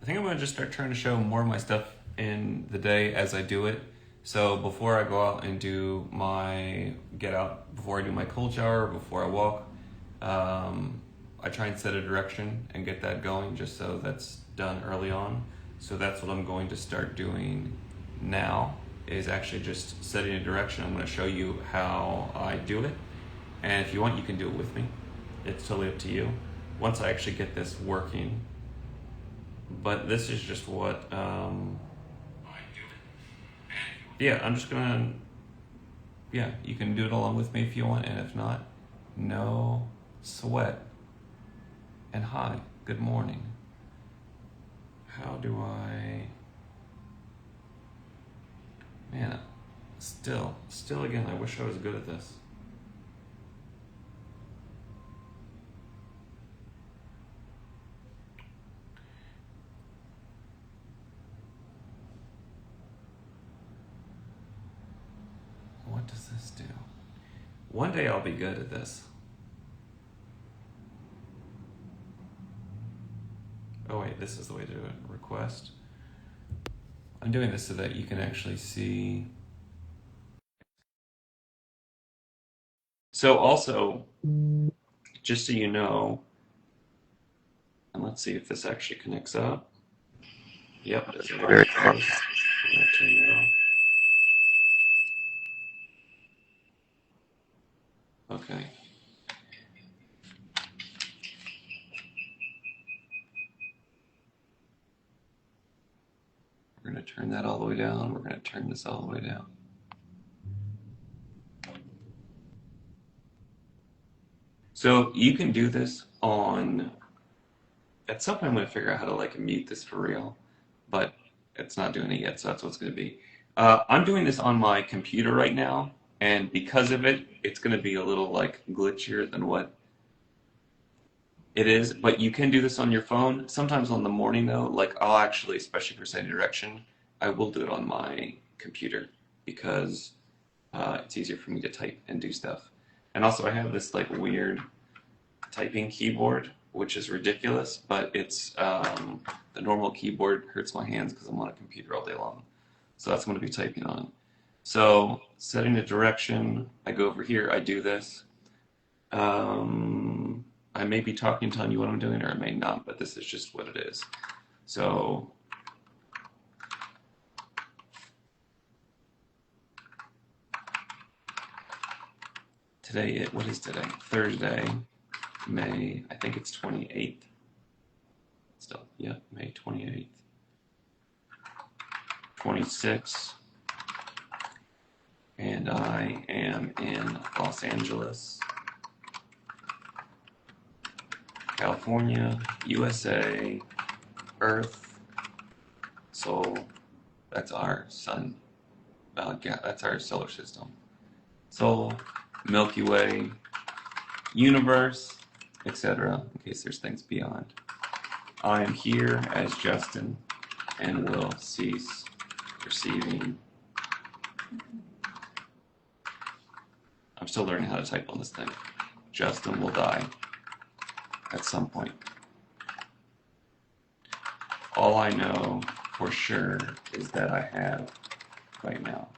think I'm gonna just start trying to show more of my stuff in the day as I do it. So before I go out and do my get out, before I do my cold shower, before I walk, I try and set a direction and get that going just so that's done early on. So that's what I'm going to start doing now is actually just setting a direction. I'm going to show you how I do it. And if you want, you can do it with me. It's totally up to you. Once I actually get this working. But this is just what, yeah, I'm just gonna, yeah, you can do it along with me if you want, and if not, no sweat. And hi, good morning. How do I, man, still again, I wish I was good at this. What does this do? One day I'll be good at this. Oh wait, this is the way to do it. Request. I'm doing this so that you can actually see. So also, just so you know, and let's see if this actually connects up. Yep, that's very close. I'm gonna turn it off. Okay. We're going to turn that all the way down. We're going to turn this all the way down. So you can do this on, at some point I'm going to figure out how to like mute this for real, but it's not doing it yet, so that's what it's going to be. I'm doing this on my computer right now, and because of it, it's going to be a little like glitchier than what it is, but you can do this on your phone. Sometimes on the morning though, like I'll actually, especially for setting direction, I will do it on my computer because it's easier for me to type and do stuff. And also I have this like weird typing keyboard, which is ridiculous, but it's the normal keyboard hurts my hands because I'm on a computer all day long. So that's what I'm going to be typing on. So setting the direction, I go over here, I do this. I may be talking, telling you what I'm doing, or I may not, but this is just what it is. So today, what is today? Thursday, May, I think it's 28th. Still, yeah, May 28th. 26. And I am in Los Angeles, California, USA, Earth, Sol, that's our sun, that's our solar system. Sol, Milky Way, universe, etc., in case there's things beyond. I am here as Justin and will cease receiving. I'm still learning how to type on this thing. Justin will die at some point. All I know for sure is that I have right now.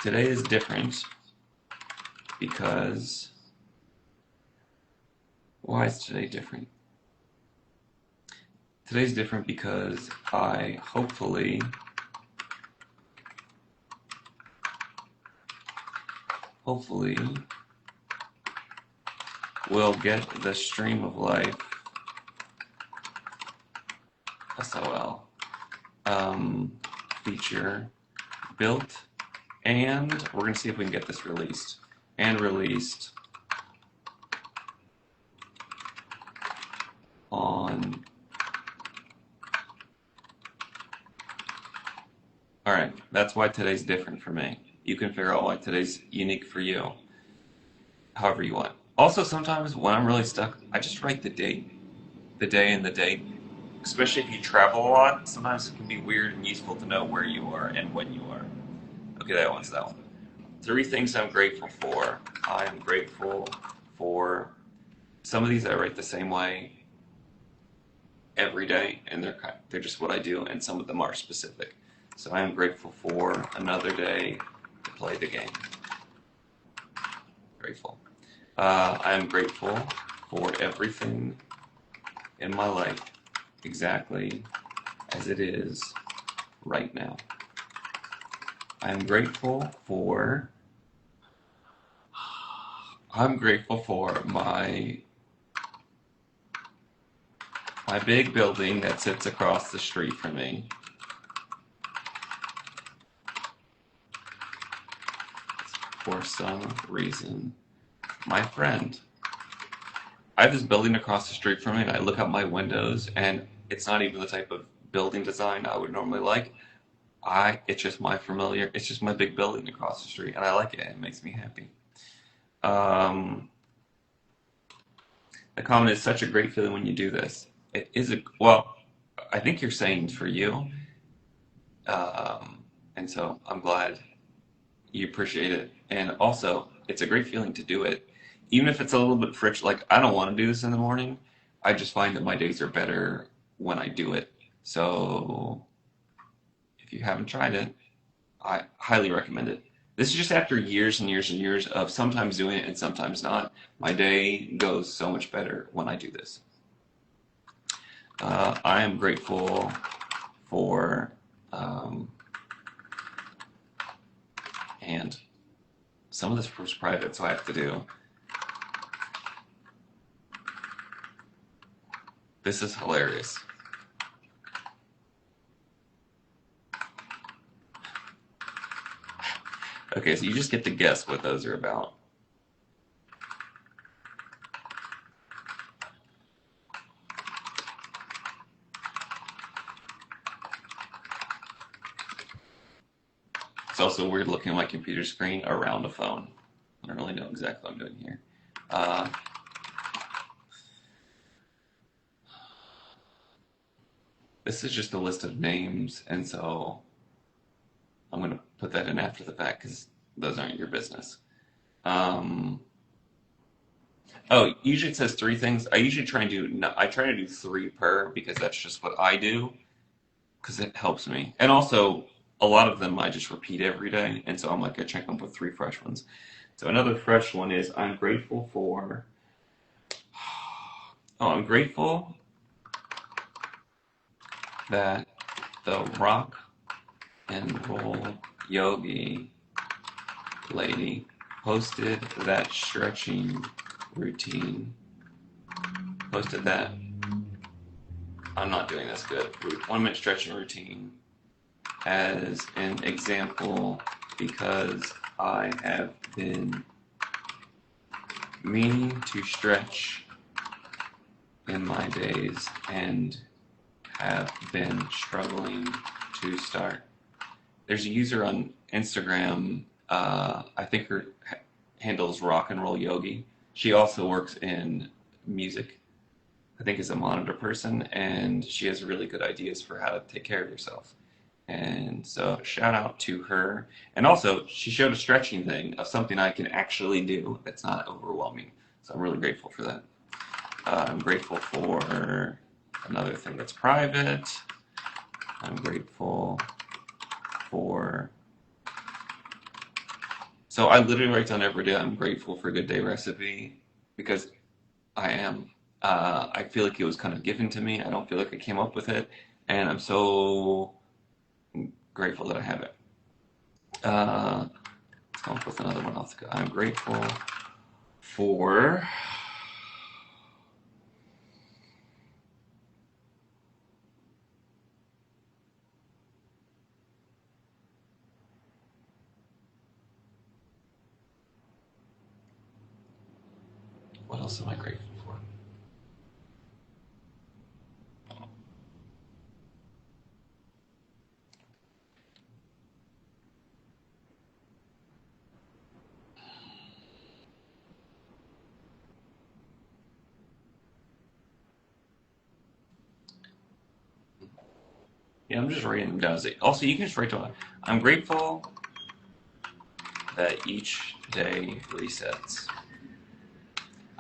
Today is different because, why is today different? Today's different because I hopefully will get the stream of life SOL feature built, and we're going to see if we can get this released. And released on... Alright, that's why today's different for me. You can figure out why today's unique for you, however you want. Also, sometimes when I'm really stuck, I just write the date, the day and the date. Especially if you travel a lot, sometimes it can be weird and useful to know where you are and when you are. Okay, that one's that one. 3 things I'm grateful for. I am grateful for, some of these I write the same way. every day, and they're just what I do, and some of them are specific. So I am grateful for another day to play the game. Grateful. I am grateful for everything in my life exactly as it is right now. I'm grateful for my big building that sits across the street from me. For some reason, my friend. I have this building across the street from me, and I look out my windows, and it's not even the type of building design I would normally like. It's just it's just my big building across the street, and I like it. It makes me happy. Um, the comment is such a great feeling when you do this. It is well, I think you're saying for you, and so I'm glad you appreciate it. And also, it's a great feeling to do it, even if it's a little bit friction. Like I don't want to do this in the morning. I just find that my days are better when I do it. So if you haven't tried it, I highly recommend it. This is just after years and years and years of sometimes doing it and sometimes not. My day goes so much better when I do this. I am grateful for, and some of this was private, so I have to do. This is hilarious. Okay, so you just get to guess what those are about. It's also weird looking at my computer screen around a phone. I don't really know exactly what I'm doing here. This is just a list of names, and so I'm going to put that in after the fact because those aren't your business. Oh, usually it says three things. I usually try and do, no, I try to do three per because that's just what I do because it helps me. And also, a lot of them I just repeat every day, and so I'm like, I check them with three fresh ones. So another fresh one is I'm grateful for, oh, I'm grateful that the rock and roll yogi lady posted that stretching routine. Posted that. I'm not doing this good. 1 minute stretching routine as an example because I have been meaning to stretch in my days and have been struggling to start. There's a user on Instagram, I think her handle is Rock and Roll Yogi. She also works in music, I think is a monitor person, and she has really good ideas for how to take care of yourself. And so shout out to her. And also, she showed a stretching thing of something I can actually do that's not overwhelming. So I'm really grateful for that. I'm grateful for another thing that's private. I'm grateful for. So I literally write down every day I'm grateful for a good day recipe because I am. I feel like it was kind of given to me. I don't feel like I came up with it. And I'm so grateful that I have it. Let's come up with another one. I'm grateful for. What else am I grateful for? Yeah, I'm just writing them down. Also, you can just write down. I'm grateful that each day resets.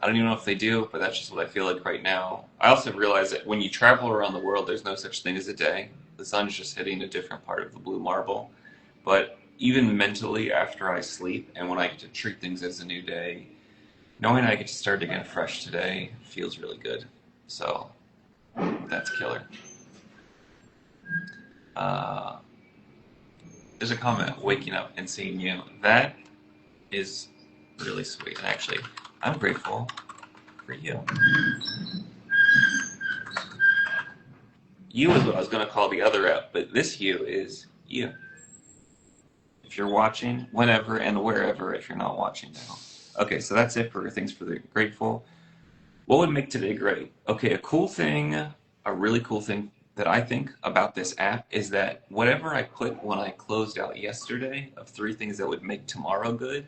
I don't even know if they do, but that's just what I feel like right now. I also realize that when you travel around the world, there's no such thing as a day. The sun's just hitting a different part of the blue marble. But even mentally, after I sleep and when I get to treat things as a new day, knowing I get to start again fresh today feels really good. So that's killer. Uh, there's a comment, waking up and seeing you. That is really sweet. And actually, I'm grateful for you. You is what I was going to call the other app, but this you is you. If you're watching, whenever and wherever, if you're not watching now. Okay, so that's it for things for the grateful. What would make today great? Okay, a really cool thing that I think about this app is that whatever I put when I closed out yesterday of 3 things that would make tomorrow good,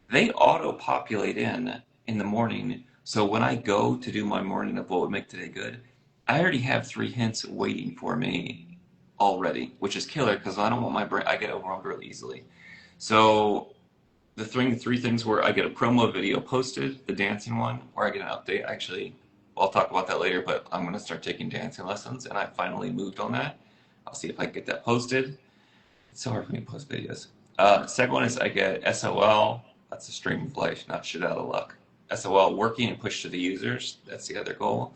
they auto-populate in the morning. So when I go to do my morning of what would make today good, I already have 3 hints waiting for me already, which is killer because I don't want my brain, I get overwhelmed really easily. So the 3 things where I get a promo video posted, the dancing one, or I get an update. Actually, I'll talk about that later, but I'm going to start taking dancing lessons, and I finally moved on that. I'll see if I can get that posted. It's so hard for me to post videos. Second one is I get SOL. That's the stream of life, not shit out of luck. SOL working and push to the users. That's the other goal.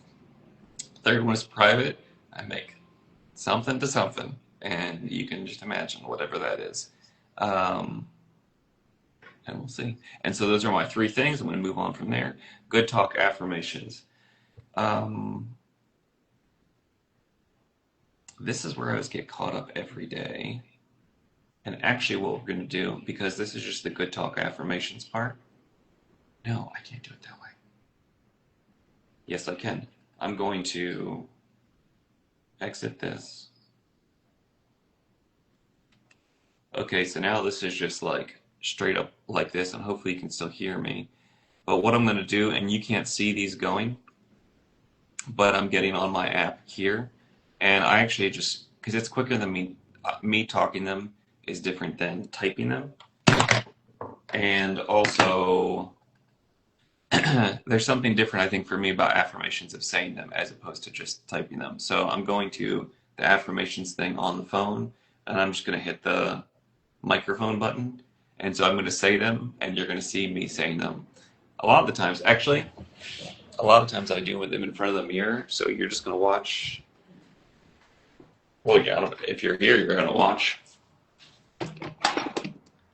Third one is private. I make something to something, and you can just imagine whatever that is. And we'll see. And so those are my 3 things. I'm going to move on from there. Good talk affirmations. This is where I always get caught up every day. And actually what we're going to do, because this is just the good talk affirmations part. No, I can't do it that way. Yes, I can. I'm going to exit this. Okay, so now this is just like straight up like this, and hopefully you can still hear me. But what I'm going to do, and you can't see these going, but I'm getting on my app here, and I actually just, because it's quicker than me talking them is different than typing them. And also, there's something different, I think, for me about affirmations of saying them as opposed to just typing them. So I'm going to the affirmations thing on the phone, and I'm just going to hit the microphone button. And so I'm going to say them, and you're going to see me saying them. A lot of times I do with them in front of the mirror, so you're just going to watch. Well, yeah, if you're here, you're going to watch.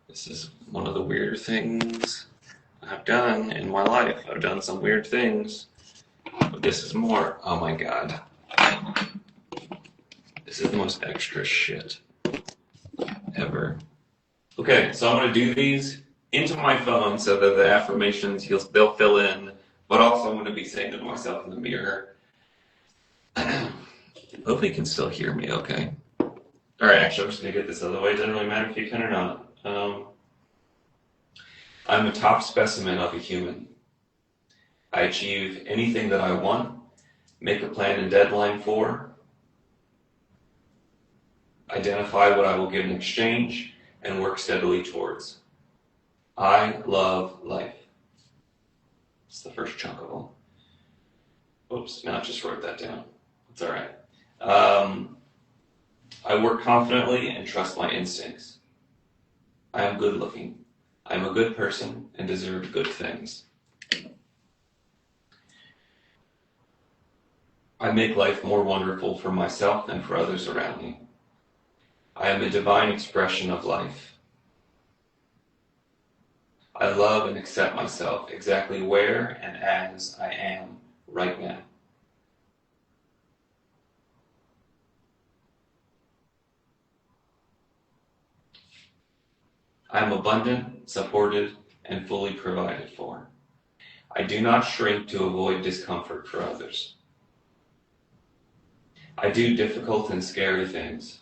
This is one of the weirder things I've done in my life. I've done some weird things, but this is more. Oh my god. This is the most extra shit ever. Okay, so I'm going to do these into my phone so that the affirmations, they'll fill in, but also I'm going to be saying to myself in the mirror. Hopefully you can still hear me okay. Alright, actually I'm just going to get this out of the way. It doesn't really matter if you can or not. I'm a top specimen of a human. I achieve anything that I want, make a plan and deadline for, identify what I will give in exchange, and work steadily towards. I love life. It's the first chunk of all. Oops, now I just wrote that down. It's all right. I work confidently and trust my instincts. I am good looking. I am a good person and deserve good things. I make life more wonderful for myself and for others around me. I am a divine expression of life. I love and accept myself exactly where and as I am right now. I am abundant, supported, and fully provided for. I do not shrink to avoid discomfort for others. I do difficult and scary things.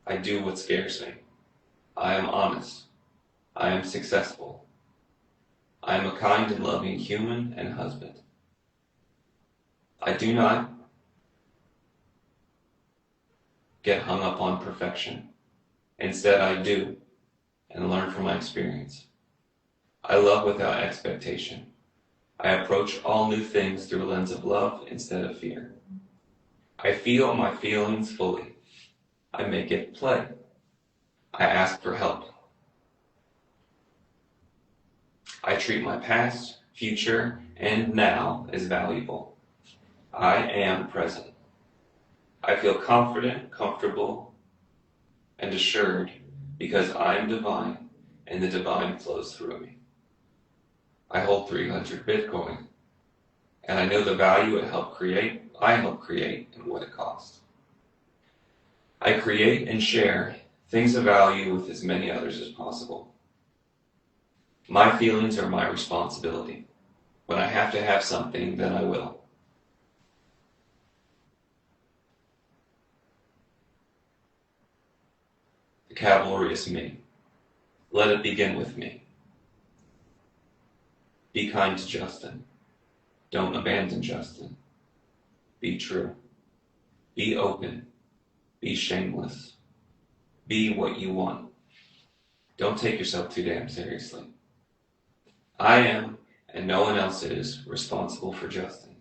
I do what scares me. I am honest. I am successful. I am a kind and loving human and husband. I do not get hung up on perfection. Instead, I do, and learn from my experience. I love without expectation. I approach all new things through a lens of love instead of fear. I feel my feelings fully. I make it play. I ask for help. I treat my past, future, and now as valuable. I am present. I feel confident, comfortable, and assured because I am divine and the divine flows through me. I hold 300 Bitcoin, and I know the value I help create and what it costs. I create and share things of value with as many others as possible. My feelings are my responsibility. When I have to have something, then I will. The cavalry is me. Let it begin with me. Be kind to Justin. Don't abandon Justin. Be true. Be open. Be shameless. Be what you want. Don't take yourself too damn seriously. I am, and no one else is, responsible for Justin.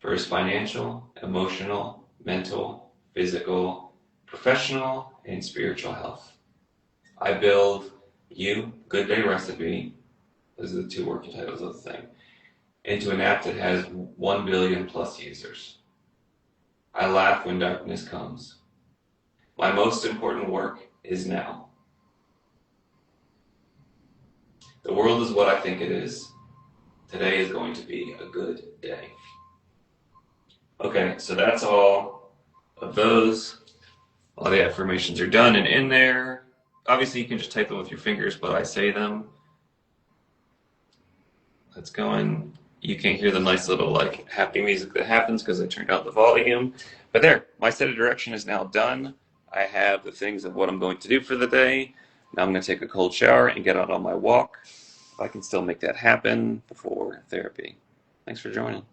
For his financial, emotional, mental, physical, professional, and spiritual health. I build you, Good Day Recipe, those are the two working titles of the thing, into an app that has 1 billion plus users. I laugh when darkness comes. My most important work is now. The world is what I think it is. Today is going to be a good day. Okay, so that's all of those. All the affirmations are done and in there. Obviously, you can just type them with your fingers, but I say them. That's going. You can't hear the nice little like happy music that happens because I turned down the volume. But there, my set of direction is now done. I have the things of what I'm going to do for the day. Now I'm going to take a cold shower and get out on my walk. If I can still make that happen before therapy. Thanks for joining.